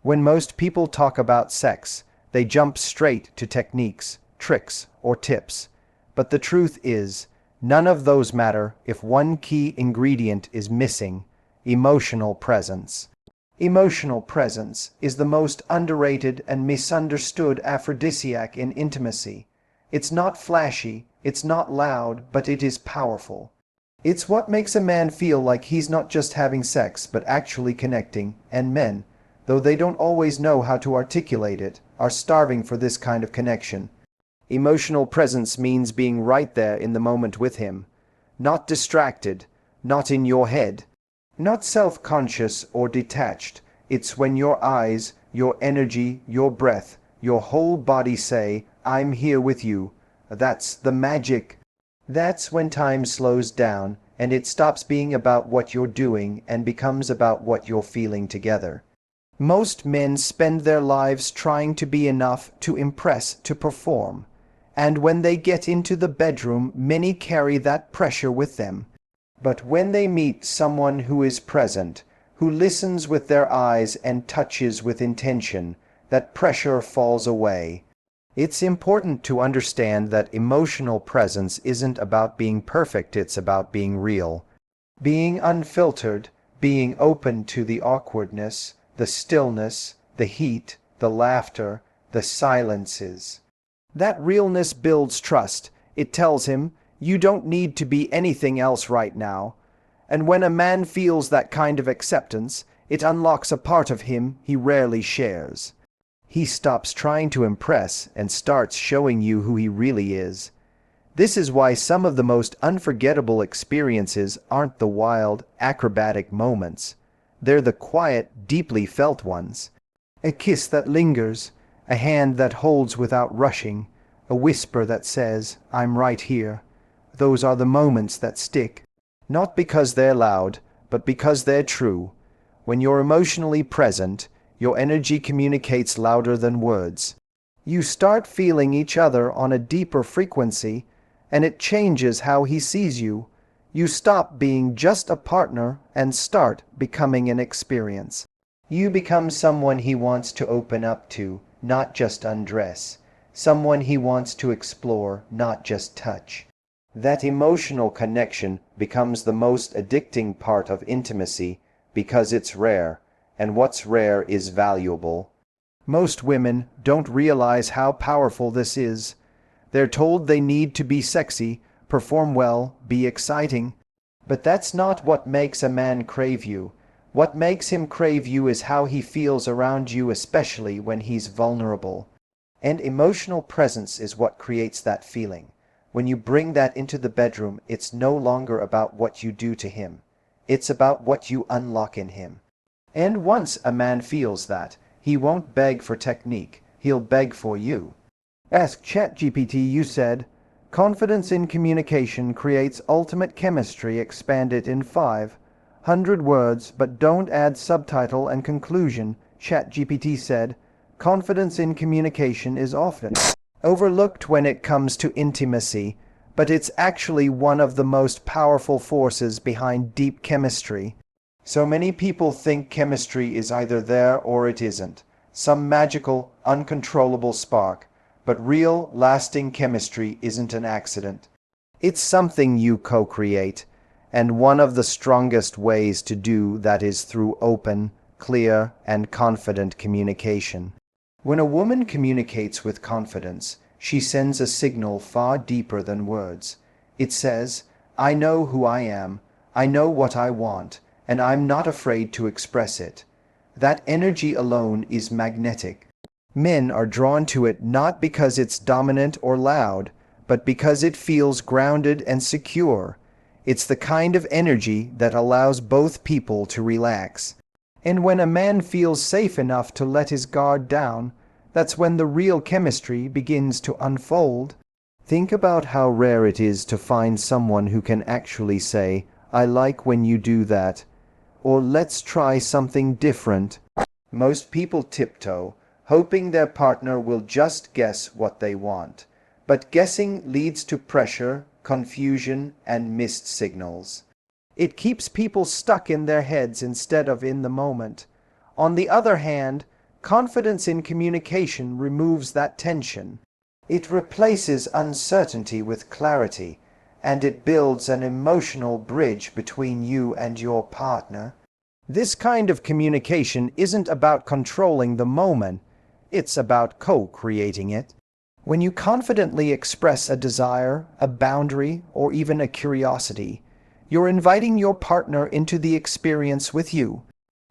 When most people talk about sex, they jump straight to techniques, tricks, or tips. But the truth is, none of those matter if one key ingredient is missing: emotional presence. Emotional presence is the most underrated and misunderstood aphrodisiac in intimacy. It's not flashy, it's not loud, but it is powerful. It's what makes a man feel like he's not just having sex, but actually connecting, and men, though they don't always know how to articulate it, are starving for this kind of connection. Emotional presence means being right there in the moment with him, not distracted, not in your head, not self-conscious or detached. It's when your eyes, your energy, your breath, your whole body say, "I'm here with you." That's the magic. That's when time slows down and it stops being about what you're doing and becomes about what you're feeling together. Most men spend their lives trying to be enough, to impress, to perform. And when they get into the bedroom, many carry that pressure with them. But when they meet someone who is present, who listens with their eyes and touches with intention, that pressure falls away. It's important to understand that emotional presence isn't about being perfect, it's about being real. Being unfiltered, being open to the awkwardness, the stillness, the heat, the laughter, the silences. That realness builds trust. It tells him, you don't need to be anything else right now. And when a man feels that kind of acceptance, it unlocks a part of him he rarely shares. He stops trying to impress and starts showing you who he really is. This is why some of the most unforgettable experiences aren't the wild, acrobatic moments. They're the quiet, deeply felt ones. A kiss that lingers, a hand that holds without rushing, a whisper that says, "I'm right here." Those are the moments that stick. Not because they're loud, but because they're true. When you're emotionally present, your energy communicates louder than words. You start feeling each other on a deeper frequency, and it changes how he sees you. You stop being just a partner and start becoming an experience. You become someone he wants to open up to, not just undress. Someone he wants to explore, not just touch. That emotional connection becomes the most addicting part of intimacy because it's rare, and what's rare is valuable. Most women don't realize how powerful this is. They're told they need to be sexy, perform well, be exciting. But that's not what makes a man crave you. What makes him crave you is how he feels around you, especially when he's vulnerable. And emotional presence is what creates that feeling. When you bring that into the bedroom, it's no longer about what you do to him. It's about what you unlock in him. And once a man feels that, he won't beg for technique, he'll beg for you. Ask ChatGPT, you said. Confidence in communication creates ultimate chemistry. Expand it in 500 words, but don't add subtitle and conclusion. ChatGPT said, confidence in communication is often overlooked when it comes to intimacy, but it's actually one of the most powerful forces behind deep chemistry. So many people think chemistry is either there or it isn't, some magical, uncontrollable spark, but real, lasting chemistry isn't an accident. It's something you co-create, and one of the strongest ways to do that is through open, clear, and confident communication. When a woman communicates with confidence, she sends a signal far deeper than words. It says, I know who I am, I know what I want, and I'm not afraid to express it. That energy alone is magnetic. Men are drawn to it not because it's dominant or loud, but because it feels grounded and secure. It's the kind of energy that allows both people to relax. And when a man feels safe enough to let his guard down, that's when the real chemistry begins to unfold. Think about how rare it is to find someone who can actually say, I like when you do that, or let's try something different. Most people tiptoe, hoping their partner will just guess what they want. But guessing leads to pressure, confusion, and missed signals. It keeps people stuck in their heads instead of in the moment. On the other hand, Confidence in communication removes that tension. It replaces uncertainty with clarity, and it builds an emotional bridge between you and your partner. This kind of communication isn't about controlling the moment, it's about co-creating it. When you confidently express a desire, a boundary, or even a curiosity, you're inviting your partner into the experience with you.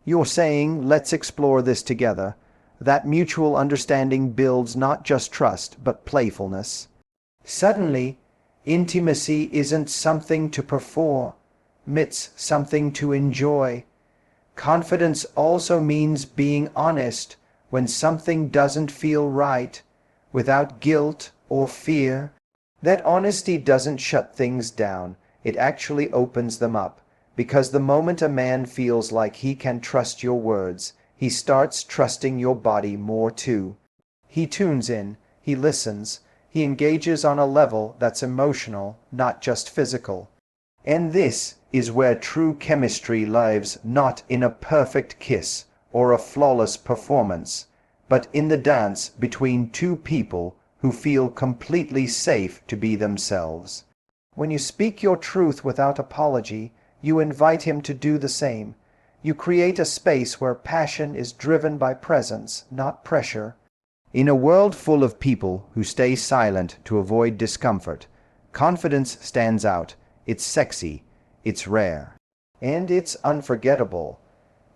You're saying, let's explore this together. That mutual understanding builds not just trust, but playfulness. Suddenly, intimacy isn't something to perform, it's something to enjoy. Confidence also means being honest when something doesn't feel right, without guilt or fear. That honesty doesn't shut things down, it actually opens them up, because the moment a man feels like he can trust your words, he starts trusting your body more too. He tunes in, he listens, he engages on a level that's emotional, not just physical. And this is where true chemistry lives, not in a perfect kiss or a flawless performance, but in the dance between two people who feel completely safe to be themselves. When you speak your truth without apology, you invite him to do the same. You create a space where passion is driven by presence, not pressure. In a world full of people who stay silent to avoid discomfort, confidence stands out. It's sexy, it's rare, and it's unforgettable.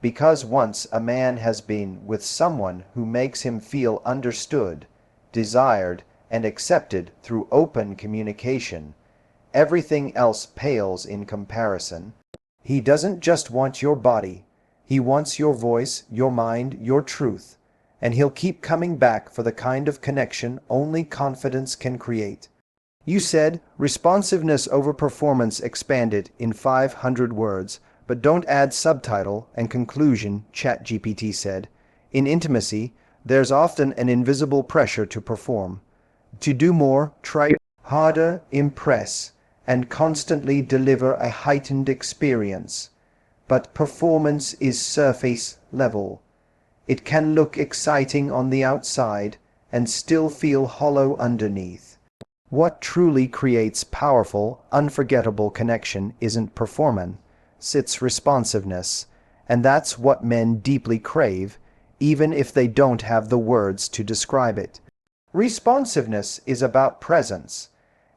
Because once a man has been with someone who makes him feel understood, desired, and accepted through open communication, everything else pales in comparison. He doesn't just want your body, he wants your voice, your mind, your truth, and he'll keep coming back for the kind of connection only confidence can create. You said responsiveness over performance expanded in 500 words, but don't add subtitle and conclusion, ChatGPT said. In intimacy, there's often an invisible pressure to perform. To do more, try harder, impress, and constantly deliver a heightened experience. But performance is surface level. It can look exciting on the outside and still feel hollow underneath. What truly creates powerful, unforgettable connection isn't performance, it's responsiveness, and that's what men deeply crave, even if they don't have the words to describe it. Responsiveness is about presence.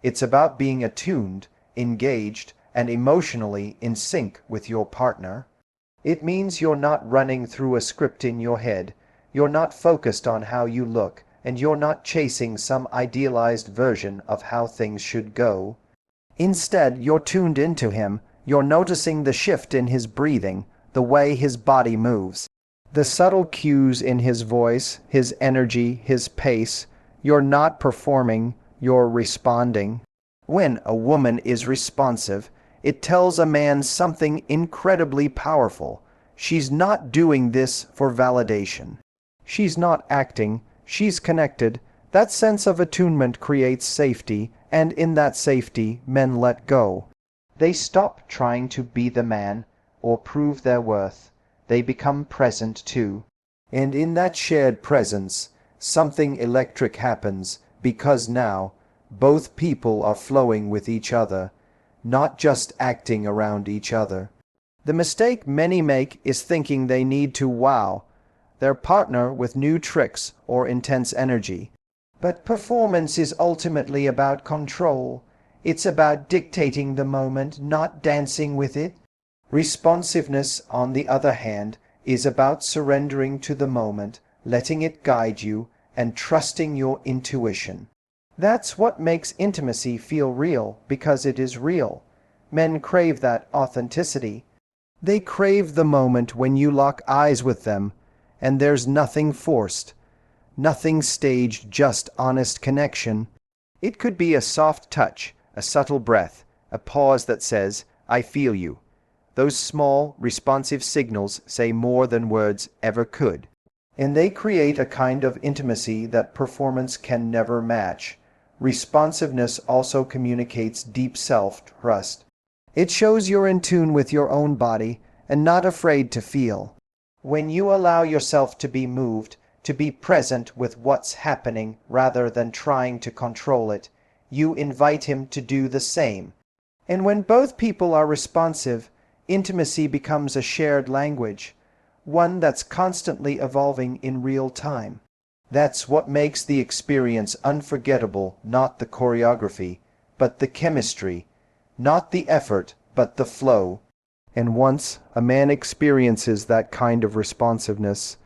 It's about being attuned, engaged, and emotionally in sync with your partner. It means you're not running through a script in your head, you're not focused on how you look, and you're not chasing some idealized version of how things should go. Instead, you're tuned into him, you're noticing the shift in his breathing, the way his body moves, the subtle cues in his voice, his energy, his pace. You're not performing, you're responding. When a woman is responsive, it tells a man something incredibly powerful. She's not doing this for validation. She's not acting, she's connected. That sense of attunement creates safety, and in that safety, men let go. They stop trying to be the man or prove their worth. They become present too. And in that shared presence, something electric happens, because now both people are flowing with each other, not just acting around each other. The mistake many make is thinking they need to wow their partner with new tricks or intense energy. But performance is ultimately about control. It's about dictating the moment, not dancing with it. Responsiveness, on the other hand, is about surrendering to the moment, letting it guide you, and trusting your intuition. That's what makes intimacy feel real, because it is real. Men crave that authenticity. They crave the moment when you lock eyes with them, and there's nothing forced, nothing staged, just honest connection. It could be a soft touch, a subtle breath, a pause that says, "I feel you." Those small, responsive signals say more than words ever could. And they create a kind of intimacy that performance can never match. Responsiveness also communicates deep self-trust. It shows you're in tune with your own body and not afraid to feel. When you allow yourself to be moved, to be present with what's happening rather than trying to control it. You invite him to do the same. And when both people are responsive, intimacy becomes a shared language, one that's constantly evolving in real time. That's what makes the experience unforgettable, not the choreography, but the chemistry, not the effort, but the flow. And once a man experiences that kind of responsiveness,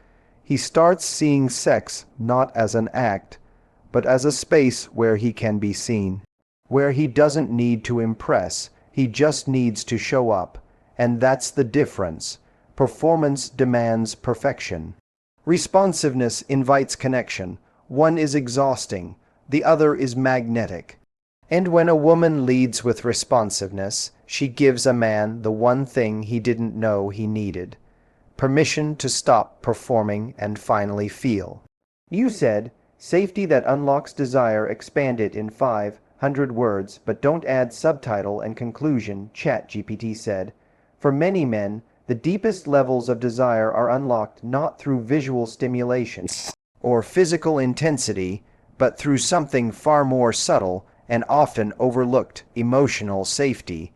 he starts seeing sex not as an act, but as a space where he can be seen, where he doesn't need to impress, he just needs to show up. And that's the difference. Performance demands perfection. Responsiveness invites connection. One is exhausting, the other is magnetic. And when a woman leads with responsiveness, she gives a man the one thing he didn't know he needed: permission to stop performing and finally feel. You said, safety that unlocks desire, expand it in 500 words, but don't add subtitle and conclusion, ChatGPT said. For many men, the deepest levels of desire are unlocked not through visual stimulation or physical intensity, but through something far more subtle and often overlooked: emotional safety.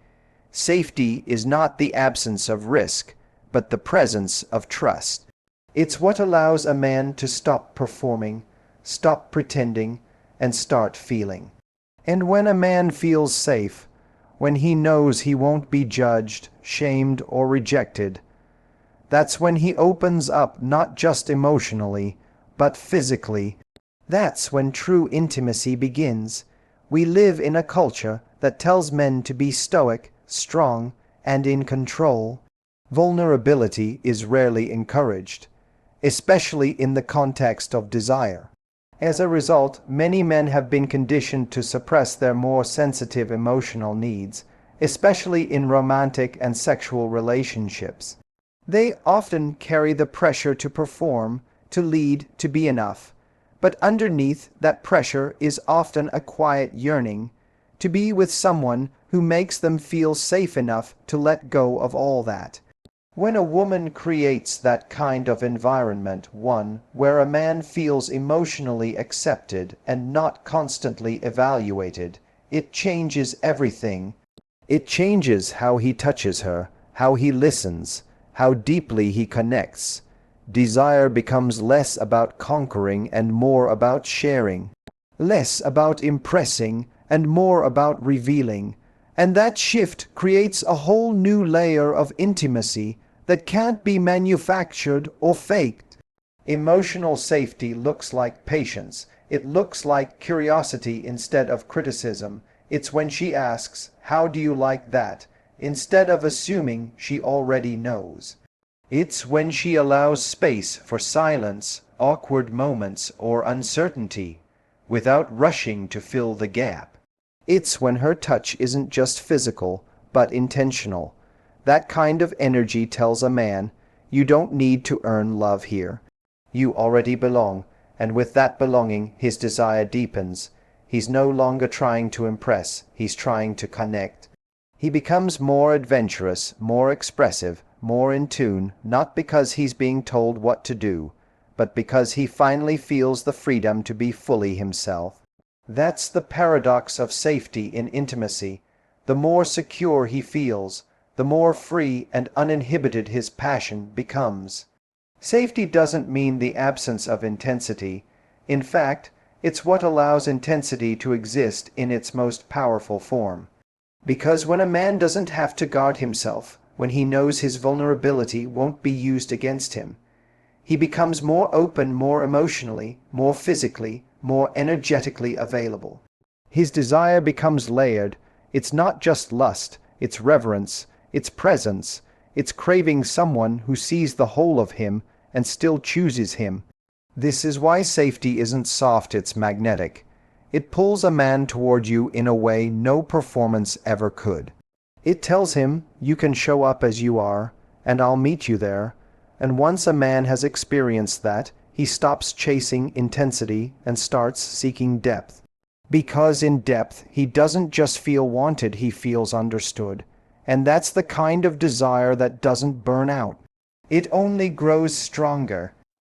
Safety is not the absence of risk, but the presence of trust. It's what allows a man to stop performing, stop pretending, and start feeling. And when a man feels safe, when he knows he won't be judged, shamed, or rejected, that's when he opens up, not just emotionally, but physically. That's when true intimacy begins. We live in a culture that tells men to be stoic, strong, and in control. Vulnerability is rarely encouraged, especially in the context of desire. As a result, many men have been conditioned to suppress their more sensitive emotional needs, especially in romantic and sexual relationships. They often carry the pressure to perform, to lead, to be enough. But underneath that pressure is often a quiet yearning to be with someone who makes them feel safe enough to let go of all that. When a woman creates that kind of environment, one where a man feels emotionally accepted and not constantly evaluated, it changes everything. It changes how he touches her, how he listens, how deeply he connects. Desire becomes less about conquering and more about sharing, less about impressing and more about revealing. And that shift creates a whole new layer of intimacy that can't be manufactured or faked. Emotional safety looks like patience. It looks like curiosity instead of criticism. It's when she asks, "How do you like that?" instead of assuming she already knows. It's when she allows space for silence, awkward moments, or uncertainty, without rushing to fill the gap. It's when her touch isn't just physical, but intentional. That kind of energy tells a man, you don't need to earn love here. You already belong, and with that belonging, his desire deepens. He's no longer trying to impress, he's trying to connect. He becomes more adventurous, more expressive, more in tune, not because he's being told what to do, but because he finally feels the freedom to be fully himself. That's the paradox of safety in intimacy. The more secure he feels, the more free and uninhibited his passion becomes. Safety doesn't mean the absence of intensity. In fact, it's what allows intensity to exist in its most powerful form. Because when a man doesn't have to guard himself, when he knows his vulnerability won't be used against him, he becomes more open, more emotionally, more physically, more energetically available. His desire becomes layered. It's not just lust, it's reverence, it's presence, it's craving someone who sees the whole of him and still chooses him. This is why safety isn't soft, it's magnetic. It pulls a man toward you in a way no performance ever could. It tells him, you can show up as you are, and I'll meet you there. And once a man has experienced that, he stops chasing intensity and starts seeking depth. Because in depth, he doesn't just feel wanted, he feels understood. And that's the kind of desire that doesn't burn out. It only grows stronger.